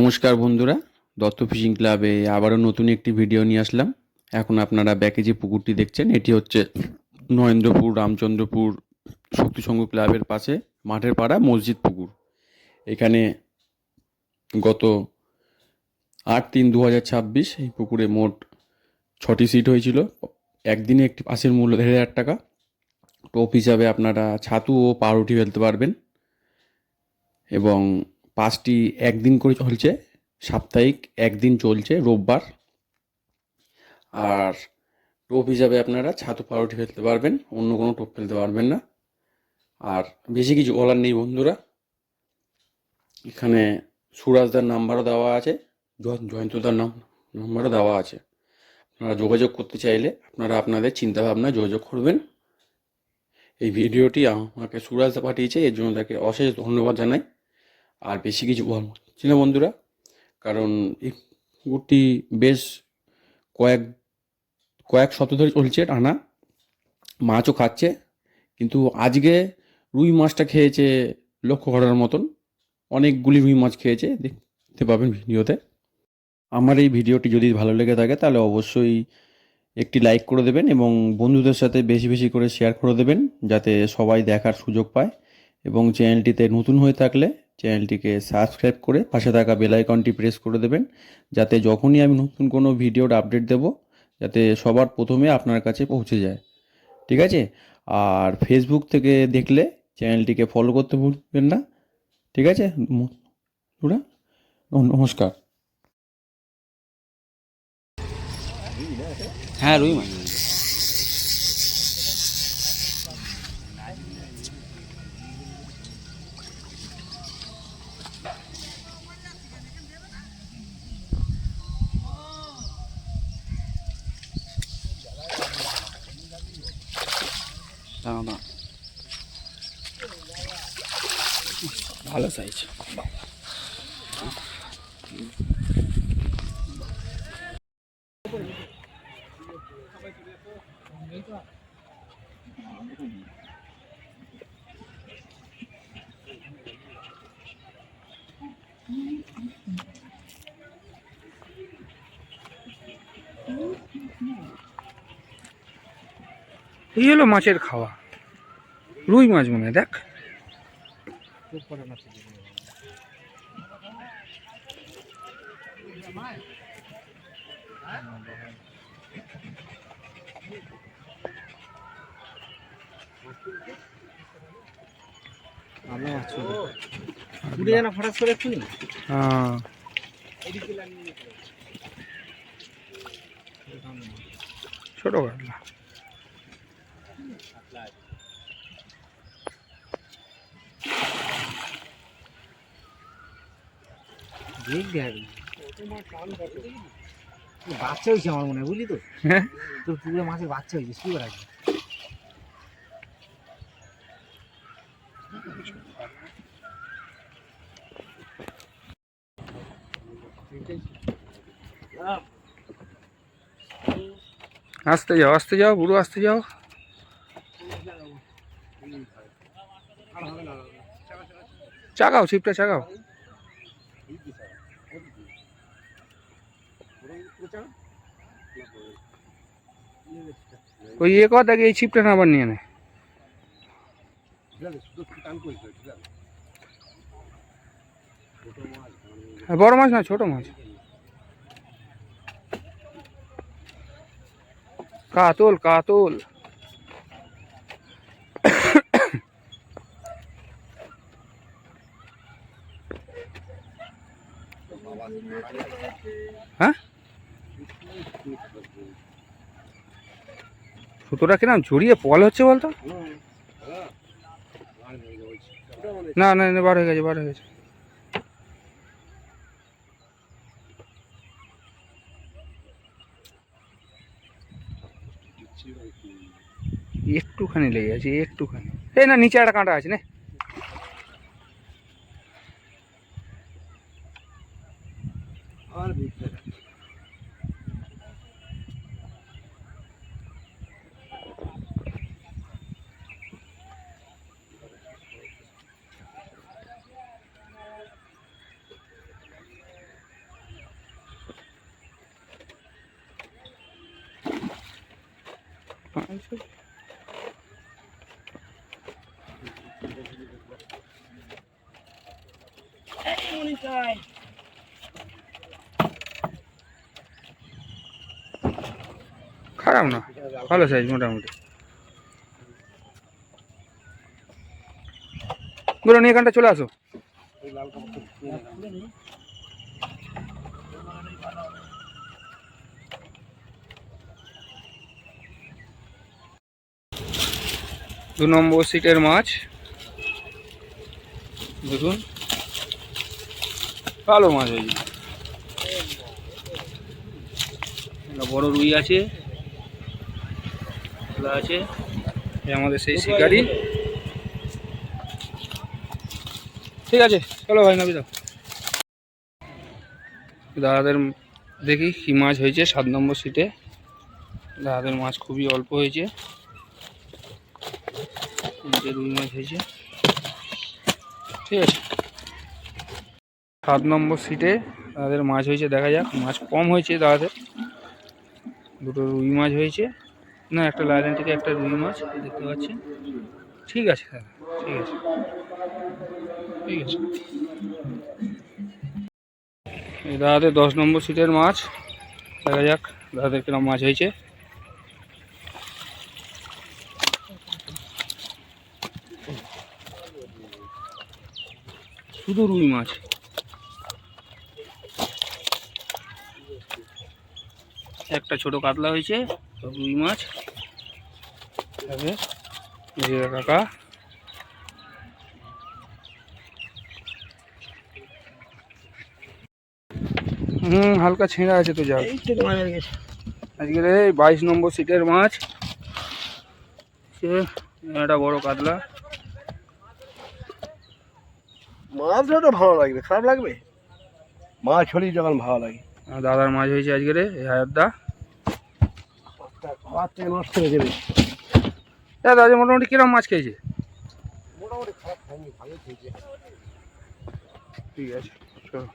নমস্কার বন্ধুরা, দত্ত ফিশিং ক্লাবে আবারও নতুন একটি ভিডিও নিয়ে আসলাম। এখন আপনারা ব্যাকে যে পুকুরটি দেখছেন এটি হচ্ছে নরেন্দ্রপুর রামচন্দ্রপুর শক্তিসংঘ ক্লাবের পাশে মাঠের পাড়া মসজিদ পুকুর। এখানে গত 8/3/2026 এই পুকুরে মোট 6টি সিট হয়েছিল। একদিনে একটি পাসের মূল্য 1,500 টাকা। টোপ হিসাবে আপনারা ছাতু ও পাউরুটি ফেলতে পারবেন এবং পাসটি একদিন করে চলছে, সাপ্তাহিক একদিন চলছে রোববার। আর টোপ হিসাবে আপনারা ছাতু পাউরুটি ফেলতে পারবেন, অন্য কোনো টোপ ফেলতে পারবেন না। আর বেশি কিছু বলার নেই বন্ধুরা। এখানে সুরাজদার নাম্বারও দেওয়া আছে, জয়ন্তদার নাম্বারও দেওয়া আছে। আপনারা যোগাযোগ করতে চাইলে আপনারা আপনাদের চিন্তাভাবনা যোগাযোগ করবেন। এই ভিডিওটি আমাকে সুরাজদা পাঠিয়েছে, এর জন্য তাকে অশেষ ধন্যবাদ জানাই। আর বেশি কিছু বলছি না বন্ধুরা, কারণ এই পুকুরটি বেশ কয়েক সপ্তাহ ধরে চলছে টানা, মাছও খাচ্ছে। কিন্তু আজকে রুই মাছটা খেয়েছে লক্ষ্য করার মতন, অনেকগুলি রুই মাছ খেয়েছে, দেখতে পাবেন ভিডিওতে। আমার এই ভিডিওটি যদি ভালো লেগে থাকে তাহলে অবশ্যই একটি লাইক করে দেবেন এবং বন্ধুদের সাথে বেশি বেশি করে শেয়ার করে দেবেন, যাতে সবাই দেখার সুযোগ পায়। এবং চ্যানেলটিতে নতুন হয়ে থাকলে চ্যানেলটিকে সাবস্ক্রাইব করে পাশে থাকা বেল আইকনটি প্রেস করে দেবেন, যাতে যখনই আমি নতুন কোনো ভিডিওর আপডেট দেব যাতে সবার প্রথমে আপনার কাছে পৌঁছে যায়। ঠিক আছে? আর ফেসবুক থেকে দেখলে চ্যানেলটিকে ফলো করতে ভুলবেন না। ঠিক আছে বন্ধুরা, নমস্কার। হ্যাঁ রুই মাছ ভালো সাইজ। এই হলো মাছের খাওয়া, রুই মাছ মনে হয়, দেখ ছোট কাতলা। বাচ্চা হয়েছে আমার মনে হয়, বুঝলি তো? হ্যাঁ, তোর পুকুরে মাছের বাচ্চা হয়েছে, কি করে আছে? আস্তে যাও বুড়ো, আস্তে যাও। চাগাও, ছিপটা চাগাও। ওই কর দেখে এই ছিপটা না আবার নিয়ে নেয়। বড় মাছ না, ছোট মাছ। কাতল কাতল। হ্যাঁ, সুতোটা কিরম জড়িয়ে পল হচ্ছে বলতো? না না না, বার হয়ে গেছে, বার হয়ে গেছে। একটুখানি লেগে আছে, একটুখানি। এই না, নিচে একটা কাঁটা আছে না। খারাপ না, ভালো সাইজ মোটামুটি। বলো নিয়ে এখানটা চলে আসো। দু নম্বর সিটের মাছ দেখুন, ভালো মাছ হয়েছে। একটা বড় রুই আছে, আছে আমাদের সেই শিকারি। ঠিক আছে চলো ভাই নাবি দাও। দাদাদের দেখি কি মাছ হয়েছে 7 নম্বর সিটে। দাদাদের মাছ খুবই অল্প হয়েছে, রুই মাছ হয়েছে। ঠিক আছে 7 নম্বর সিটে দাদাদের মাছ হয়েছে, দেখা যাক। মাছ কম হয়েছে দাদাদের, দুটো রুই মাছ হয়েছে, না একটা লাইলেন থেকে একটা রুই মাছ দেখতে পাচ্ছেন। ঠিক আছে দাদা, ঠিক আছে ঠিক আছে। এই দাদাদের 10 নম্বর সিটের মাছ, দেখা যাক দাদাদের কিরকম মাছ হয়েছে। শুধু রুই মাছ, একটা ছোট কাতলা হয়েছে, সব রুই মাছ। কাকা হালকা ছেঁড়া আছে তো, যাক আজকের এই 22 নম্বর সিটের মাছ সে একটা বড় কাতলা। মাছটা তো ভালো লাগবে, খারাপ লাগবে? মাছ হলেই যখন ভালো লাগে। দাদার মাছ হয়েছে আজকের এই হায়ারদা। খাওয়ার থেকে নষ্ট হয়ে যাবে। দাদা আজ মোটামুটি কিরকম মাছ খেয়েছে? মোটামুটি খারাপ খাইনি, ভালো খেয়েছে। ঠিক আছে চলো।